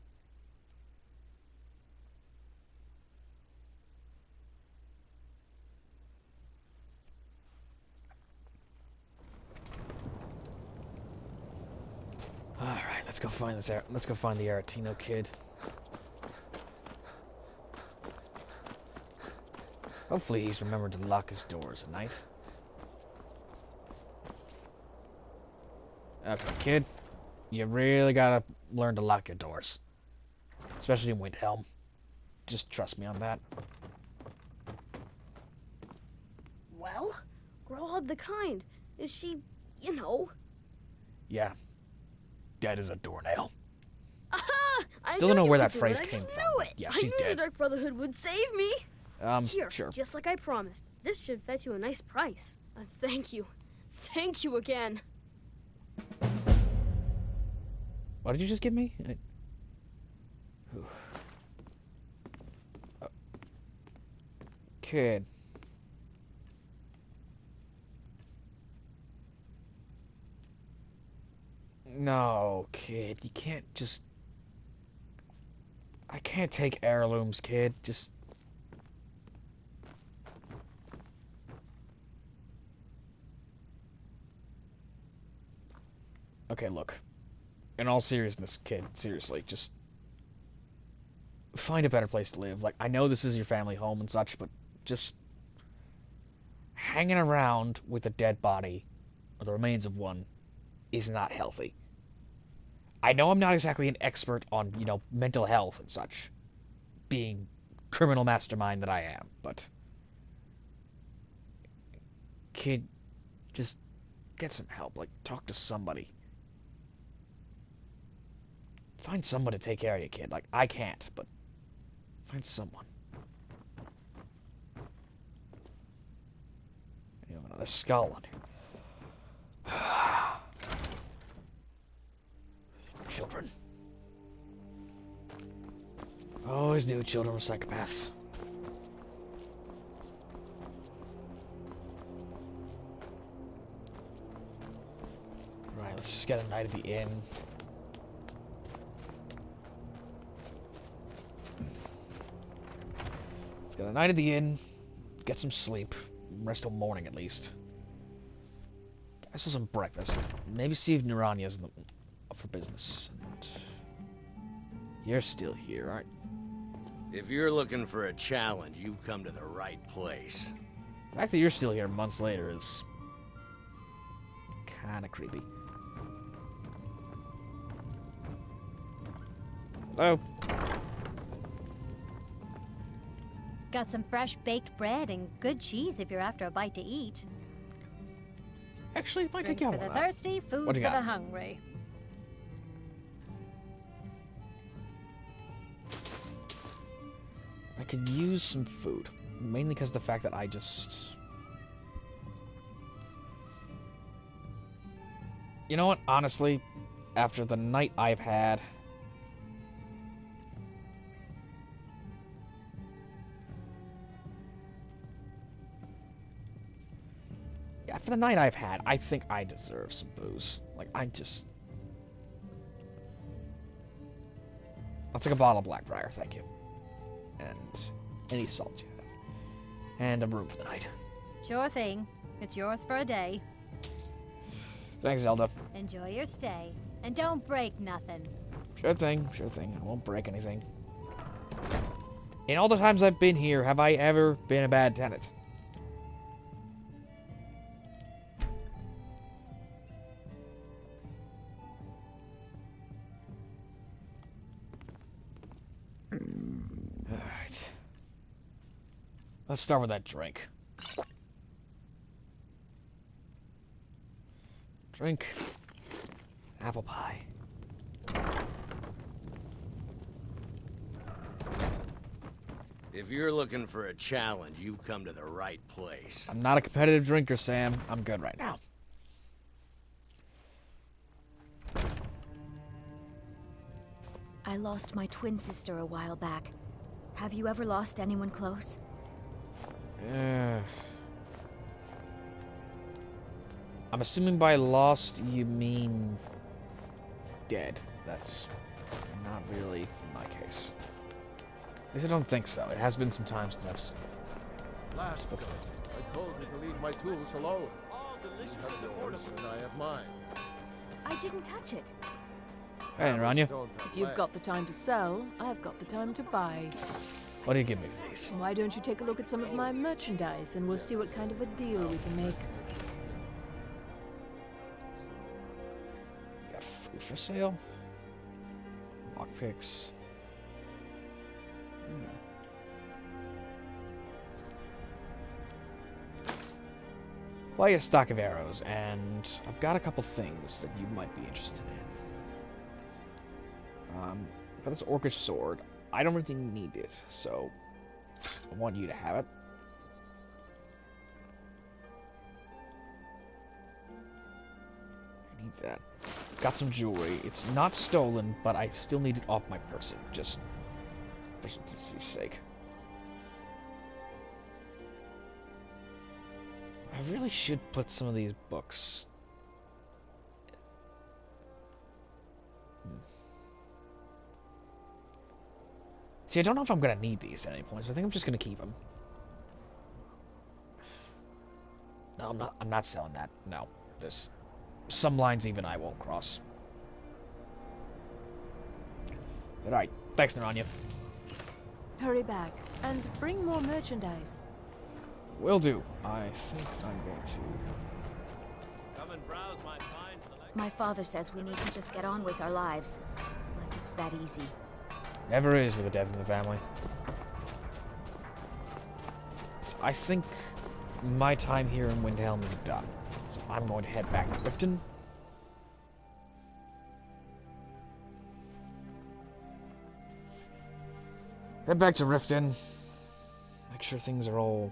Alright, let's go find this. Let's go find the Aretino kid. Hopefully he's remembered to lock his doors at night. Okay, kid. You really gotta learn to lock your doors. Especially in Windhelm. Just trust me on that. Well, Grelod the Kind. Is she, you know... Yeah. Dead as a doornail. Aha! Still don't know where that phrase came from. Knew it. Yeah, I she's knew dead. the Dark Brotherhood would save me. Here, sure. just like I promised. This should fetch you a nice price. Thank you. Thank you again. What did you just give me? Kid. No, kid. You can't just... I can't take heirlooms, kid. Just... Okay, look. In all seriousness, kid, seriously, just... find a better place to live. Like, I know this is your family home and such, but just... hanging around with a dead body, or the remains of one, is not healthy. I know I'm not exactly an expert on, you know, mental health and such, being criminal mastermind that I am, but... Kid, just get some help. Like, talk to somebody. Find someone to take care of you, kid. Like, I can't, but find someone. You have another skull on here. Children. Always knew children were psychopaths. Right, let's just get a night at the inn. Let's get a night at the inn, get some sleep, rest till morning at least. Get some breakfast. Maybe see if Neranya's up for business. And you're still here, aren't you? If you're looking for a challenge, you've come to the right place. The fact that you're still here months later is kind of creepy. Hello? Got some fresh baked bread and good cheese if you're after a bite to eat. Actually, might Drink take you for the thirsty, food What for do you the got? hungry. I could use some food. Mainly because the fact that I just... You know what? Honestly, after the night I've had... After the night I've had, I think I deserve some booze. Like, I just... I'll take a bottle of Blackbriar, thank you. And any salt you have. And a room for the night. Sure thing. It's yours for a day. Thanks, Zelda. Enjoy your stay. And don't break nothing. Sure thing, sure thing. I won't break anything. In all the times I've been here, have I ever been a bad tenant? Alright. Let's start with that drink. Drink. Apple pie. If you're looking for a challenge, you've come to the right place. I'm not a competitive drinker, Sam. I'm good right now. I lost my twin sister a while back. Have you ever lost anyone close? I'm assuming by lost you mean dead. That's not really my case. At least I don't think so. It has been some time since I've seen it. Last go. I told you to leave my tools alone. You have yours and I have mine. I didn't touch it. Hey, Rania. If you've got the time to sell, I've got the time to buy. What do you give me for these? Why don't you take a look at some of my merchandise and we'll see what kind of a deal we can make. Got food for sale. Lockpicks. Buy a stock of arrows, and I've got a couple things that you might be interested in. Got this orcish sword. I don't really need it, so I want you to have it. I need that. Got some jewelry. It's not stolen, but I still need it off my person, just for simplicity's sake. I really should put some of these books. See, I don't know if I'm gonna need these at any point, so I think I'm just gonna keep them. No, I'm not selling that. No, there's some lines even I won't cross. All right, thanks, Naranya. Hurry back and bring more merchandise. Will do. I think I'm going to... Come and browse my fine selection. My father says we need to just get on with our lives. Like it's that easy. Never is with a death in the family. So I think my time here in Windhelm is done. So I'm going to head back to Riften. Head back to Riften. Make sure things are all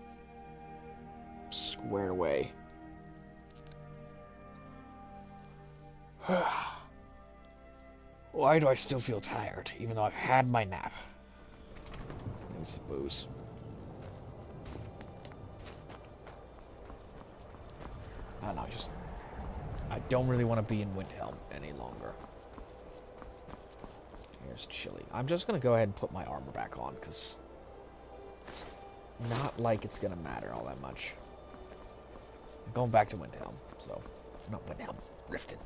squared away. Why do I still feel tired, even though I've had my nap? It's the booze. I don't know, I don't really want to be in Windhelm any longer. Here's chilly. I'm just gonna go ahead and put my armor back on, because it's not like it's gonna matter all that much. I'm going back to Windhelm, so... Not Windhelm, Riften.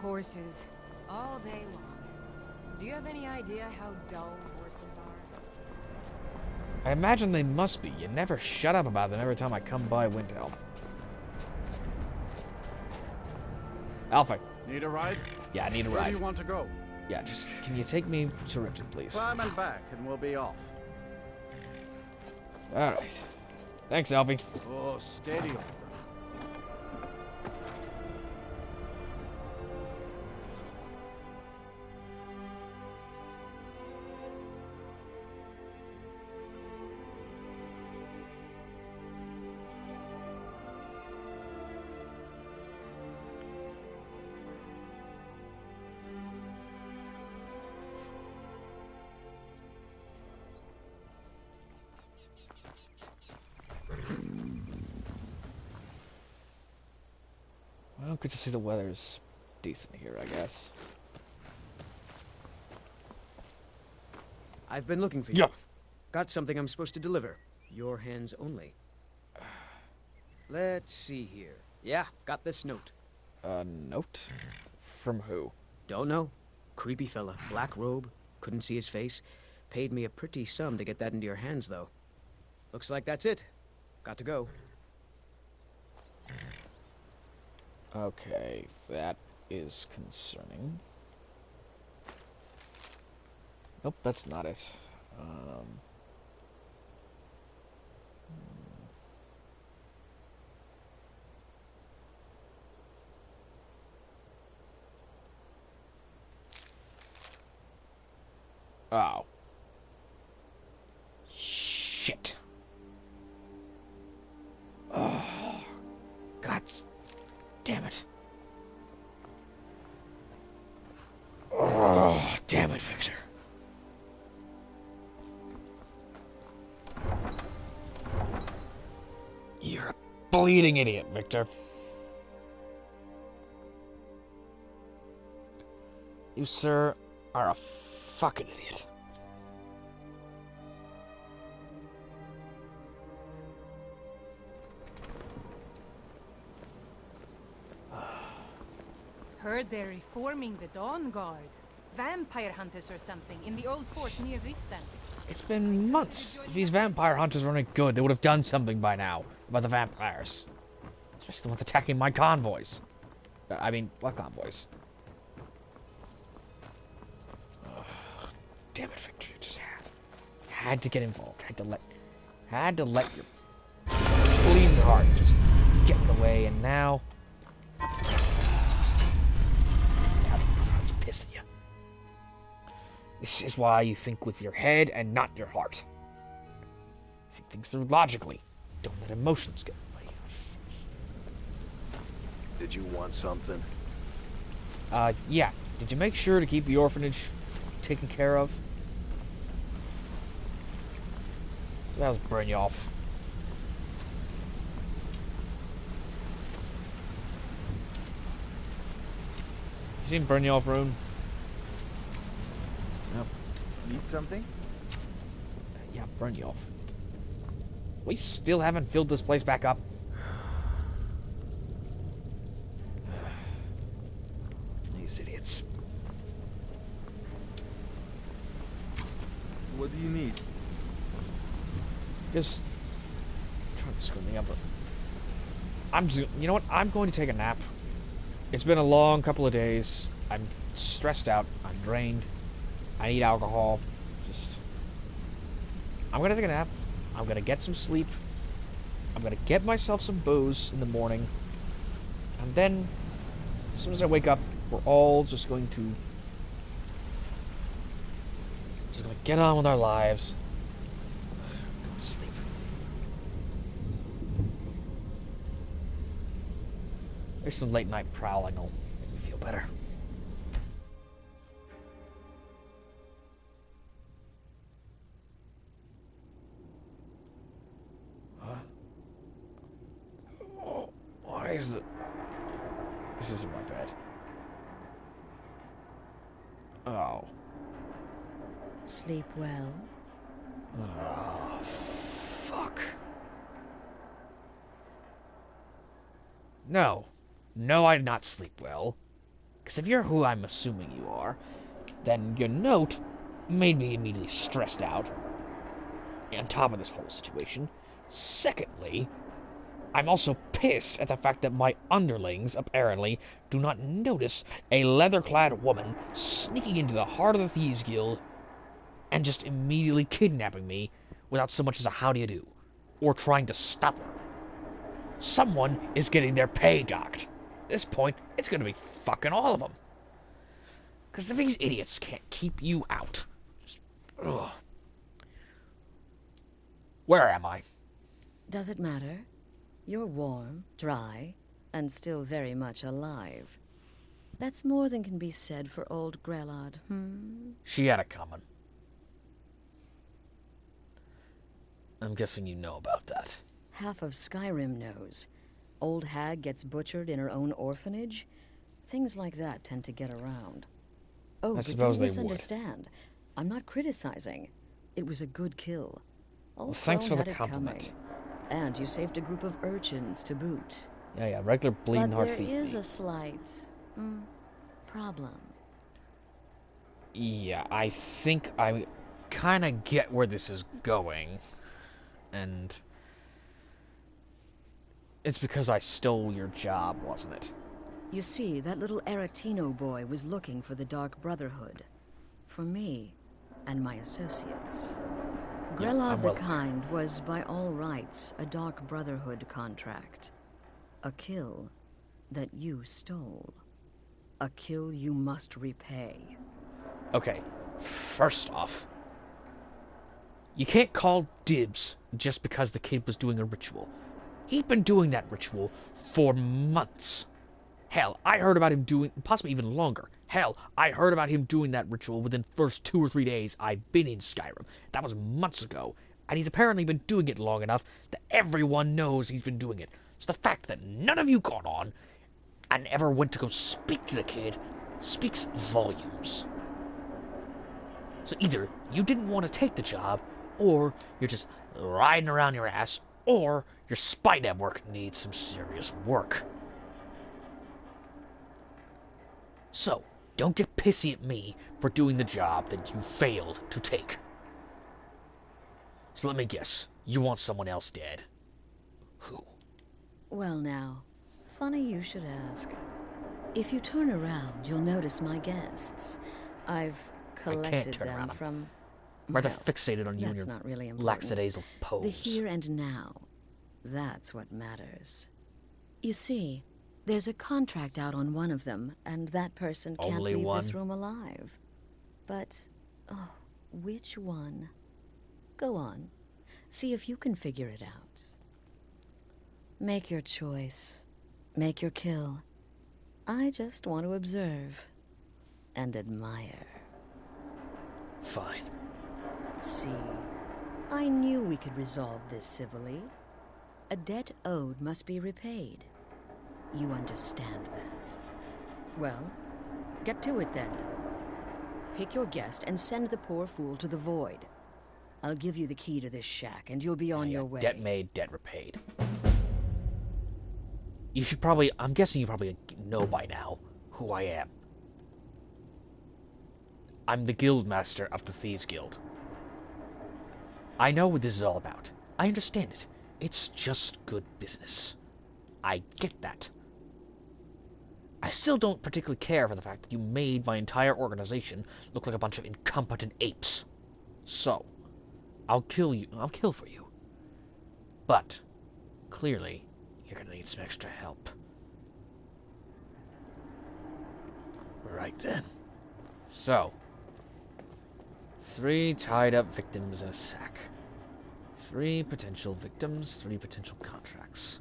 Horses, all day long. Do you have any idea how dull horses are? I imagine they must be. You never shut up about them every time I come by Windhelm. Alpha. Need a ride? Yeah, I need a ride. Where do you want to go? Yeah, just can you take me to Riften, please? Climb and back, and we'll be off. All right. Thanks, Alfie. Oh, steady on. Well, good to see the weather's decent here, I guess. I've been looking for you. Yeah. Got something I'm supposed to deliver. Your hands only. Let's see here. Yeah, got this note. A note? From who? Don't know. Creepy fella. Black robe. Couldn't see his face. Paid me a pretty sum to get that into your hands, though. Looks like that's it. Got to go. Okay, that is concerning. Nope, that's not it. Oh. Shit. Oh. God damn it. Oh, damn it, Victor. You're a bleeding idiot, Victor. You, sir, are a fucking idiot. Heard they're reforming the Dawn Guard. Vampire hunters or something in the old fort near Riften. It's been months. If these vampire hunters were any good, they would have done something by now about the vampires. Especially the ones attacking my convoys. I mean, what convoys? Oh, damn it, Victor. You just had to get involved. Had to let your bleeding heart just get in the way, and now it's pissing you. This is why you think with your head and not your heart. Think things through logically. Don't let emotions get in the way. Did you want something? Yeah. Did you make sure to keep the orphanage taken care of? That was Brynjolf. You seen Brynjolf, Rune? Nope. Need something? Yeah, Brynjolf. We still haven't filled this place back up. These idiots. What do you need? Just trying to screw me up. You know what? I'm going to take a nap. It's been a long couple of days. I'm stressed out. I'm drained. I need alcohol. I'm gonna take a nap. I'm gonna get some sleep. I'm gonna get myself some booze in the morning. And then, as soon as I wake up, we're all just going to get on with our lives. Go to sleep. Maybe some late night prowling will make me feel better. Why is it? This isn't my bed. Oh. Sleep well. Oh, fuck. No. No, I did not sleep well. Because if you're who I'm assuming you are, then your note made me immediately stressed out. on top of this whole situation. Secondly, I'm also pissed at the fact that my underlings, apparently, do not notice a leather-clad woman sneaking into the heart of the Thieves Guild and just immediately kidnapping me without so much as a how do you do, or trying to stop her. Someone is getting their pay docked. At this point, it's going to be fucking all of them. Because if these idiots can't keep you out... Just, ugh. Where am I? Does it matter? You're warm, dry, and still very much alive. That's more than can be said for old Grelod, She had it coming. I'm guessing you know about that. Half of Skyrim knows. Old hag gets butchered in her own orphanage. Things like that tend to get around. Oh, I but suppose don't they would. misunderstand. I'm not criticizing. It was a good kill. Well, thanks for Thrall the had it compliment. coming. And you saved a group of urchins to boot. Yeah, regular bleeding But heart there thief. is a slight problem. Yeah, I think I kind of get where this is going. And it's because I stole your job, wasn't it? You see, that little Aretino boy was looking for the Dark Brotherhood. For me and my associates. Grelod the Kind was, by all rights, a Dark Brotherhood contract. A kill that you stole. A kill you must repay. Okay, first off, you can't call dibs just because the kid was doing a ritual. He'd been doing that ritual for months. Hell, I heard about him doing, possibly even longer. Hell, I heard about him doing that ritual within the first 2 or 3 days I've been in Skyrim. That was months ago, and he's apparently been doing it long enough that everyone knows he's been doing it. So the fact that none of you caught on and ever went to go speak to the kid speaks volumes. So either you didn't want to take the job, or you're just riding around your ass, or your spy network needs some serious work. So, don't get pissy at me for doing the job that you failed to take. So let me guess, you want someone else dead. Who? Well now, funny you should ask. If you turn around, you'll notice my guests. I've collected turn them around. from... I'm rather fixated on you and that's your not really important. lackadaisical pose. The here and now. That's what matters. You see, there's a contract out on one of them, and that person can't Only leave one? this room alive. But, oh, which one? Go on. See if you can figure it out. Make your choice. Make your kill. I just want to observe and admire. Fine. See, I knew we could resolve this civilly. A debt owed must be repaid. You understand that. Well, get to it then. Pick your guest and send the poor fool to the void. I'll give you the key to this shack, and you'll be on your way. Debt made, debt repaid. You should probably... I'm guessing you probably know by now who I am. I'm the Guildmaster of the Thieves Guild. I know what this is all about. I understand it. It's just good business. I get that. I still don't particularly care for the fact that you made my entire organization look like a bunch of incompetent apes. So, I'll kill for you. But, clearly, you're gonna need some extra help. Right then. So, 3 tied up victims in a sack. 3 potential victims, 3 potential contracts.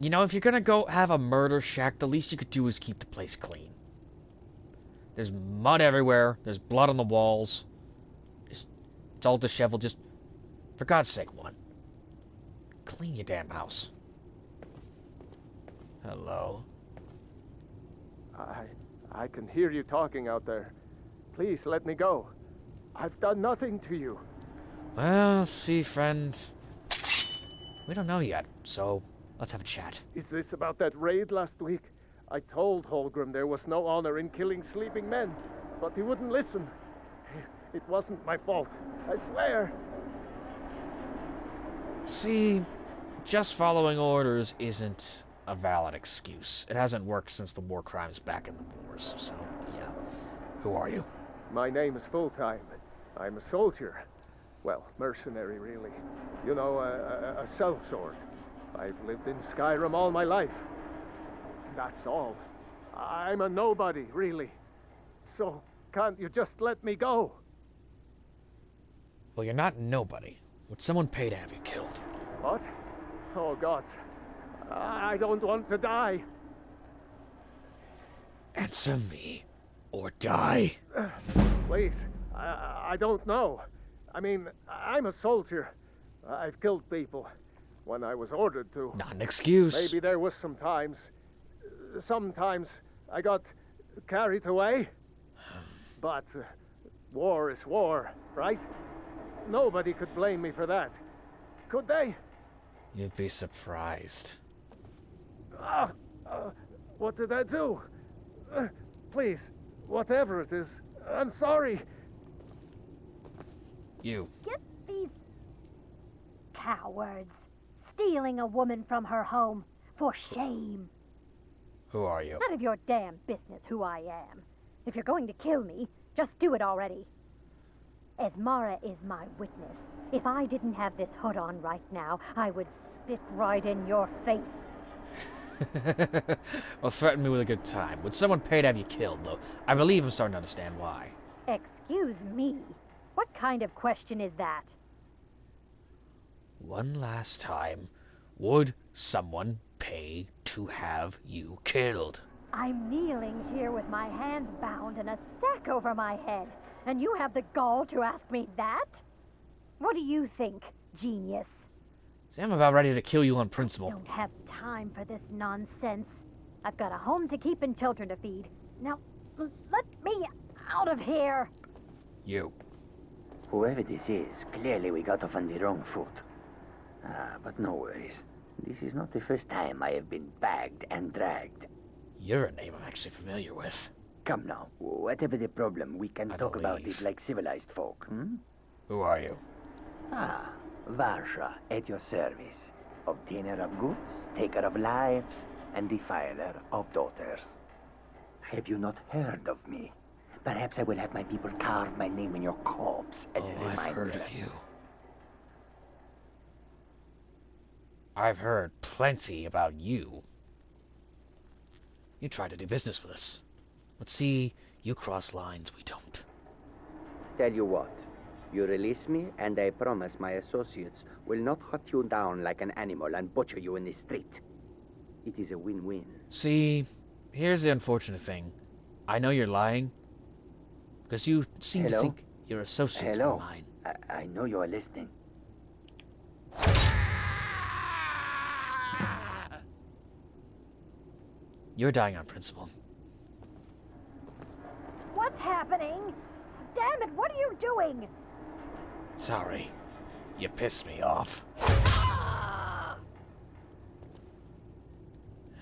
You know, if you're gonna go have a murder shack, the least you could do is keep the place clean. There's mud everywhere, there's blood on the walls. It's all disheveled, just... For God's sake, one. Clean your damn house. Hello? I can hear you talking out there. Please let me go. I've done nothing to you. Well, see, friend. We don't know yet, so let's have a chat. Is this about that raid last week? I told Holgrim there was no honor in killing sleeping men. but he wouldn't listen. It wasn't my fault, I swear. See, just following orders isn't a valid excuse. It hasn't worked since the war crimes back in the wars, so, yeah. Who are you? My name is Full-Time. I'm a soldier. Well, mercenary, really. You know, a sellsword. I've lived in Skyrim all my life. That's all. I'm a nobody, really. So, can't you just let me go? Well, you're not nobody. Would someone pay to have you killed? What? Oh, God. I don't want to die. Answer me, or die. Please, I don't know. I mean, I'm a soldier. I've killed people when I was ordered to. Not an excuse. Maybe there was sometimes I got carried away. But war is war, right? Nobody could blame me for that. Could they? You'd be surprised. What did I do? Please, whatever it is, I'm sorry. You. Get these cowards stealing a woman from her home. For shame. Who are you? None of your damn business who I am. If you're going to kill me, just do it already. Esmara is my witness. If I didn't have this hood on right now, I would spit right in your face. Well, threaten me with a good time. Would someone pay to have you killed, though? I believe I'm starting to understand why. Excuse me? What kind of question is that? One last time. Would someone pay to have you killed? I'm kneeling here with my hands bound and a sack over my head, and you have the gall to ask me that? What do you think, genius? See, I'm about ready to kill you on principle. I don't have time for this nonsense. I've got a home to keep and children to feed. Now, let me out of here. You. Whoever this is, clearly we got off on the wrong foot. But no worries. This is not the first time I have been bagged and dragged. You're a name I'm actually familiar with. Come now, whatever the problem, we can talk about it like civilized folk, hmm? Who are you? Varsha, at your service. Obtainer of goods, taker of lives, and defiler of daughters. Have you not heard of me? Perhaps I will have my people carve my name in your corpse as a reminder. I've heard of you. I've heard plenty about you. You tried to do business with us. But see, you cross lines we don't. Tell you what, you release me, and I promise my associates will not hunt you down like an animal and butcher you in the street. It is a win-win. See, here's the unfortunate thing. I know you're lying, because you seem to think your associates are mine. I know you are listening. You're dying on principle. What's happening? Damn it, what are you doing? Sorry. You pissed me off.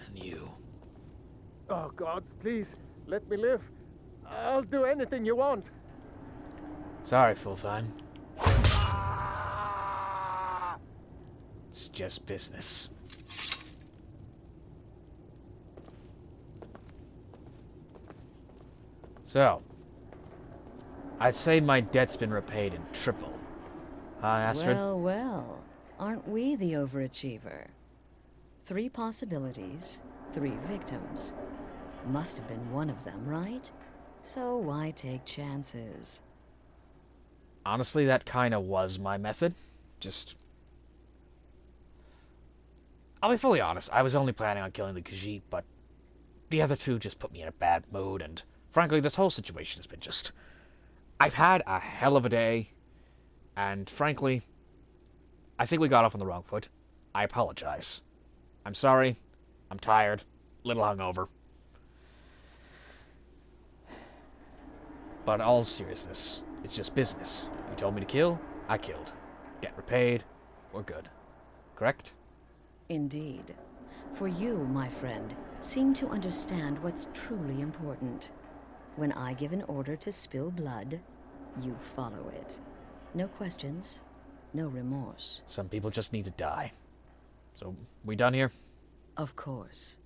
And you. Oh, God, please, let me live. I'll do anything you want. Sorry, Full-Time. It's just business. So, I'd say my debt's been repaid in triple. Huh, Astrid? Well, well. Aren't we the overachiever? 3 possibilities, 3 victims. Must have been one of them, right? So why take chances? Honestly, that kinda was my method. Just... I'll be fully honest, I was only planning on killing the Khajiit, but the other 2 just put me in a bad mood, and frankly, this whole situation has been just... I've had a hell of a day, and frankly, I think we got off on the wrong foot. I apologize. I'm sorry. I'm tired. A little hungover. But in all seriousness, it's just business. You told me to kill, I killed. Get repaid, we're good. Correct? Indeed. For you, my friend, seem to understand what's truly important. When I give an order to spill blood, you follow it. No questions, no remorse. Some people just need to die. So, we done here? Of course.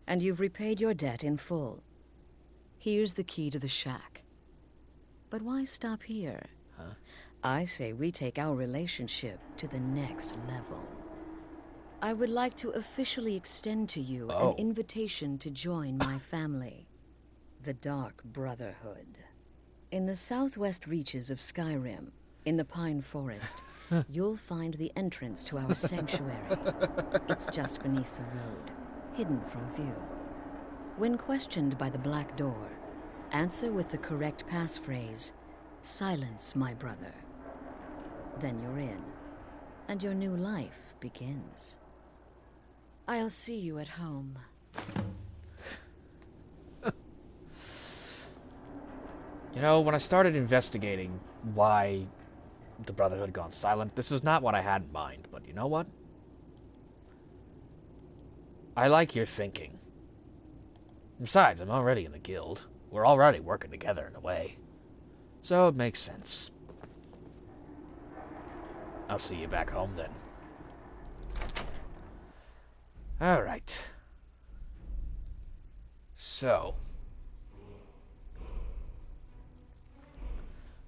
And you've repaid your debt in full. Here's the key to the shack. But why stop here? Huh? I say we take our relationship to the next level. I would like to officially extend to you an invitation to join my family, the Dark Brotherhood. In the southwest reaches of Skyrim, in the Pine Forest, you'll find the entrance to our sanctuary. It's just beneath the road, hidden from view. When questioned by the Black Door, answer with the correct passphrase, "Silence, my brother." Then you're in, and your new life begins. I'll see you at home. You know, when I started investigating why the Brotherhood had gone silent, this is not what I had in mind, but you know what? I like your thinking. Besides, I'm already in the guild. We're already working together in a way. So it makes sense. I'll see you back home then. Alright. So.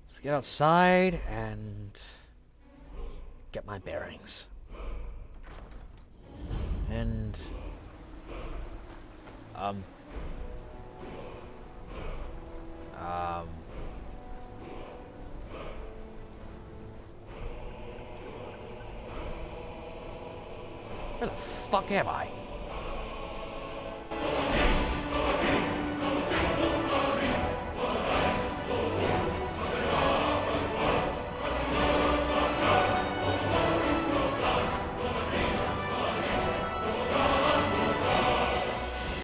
Let's get outside and get my bearings. And where the fuck am I?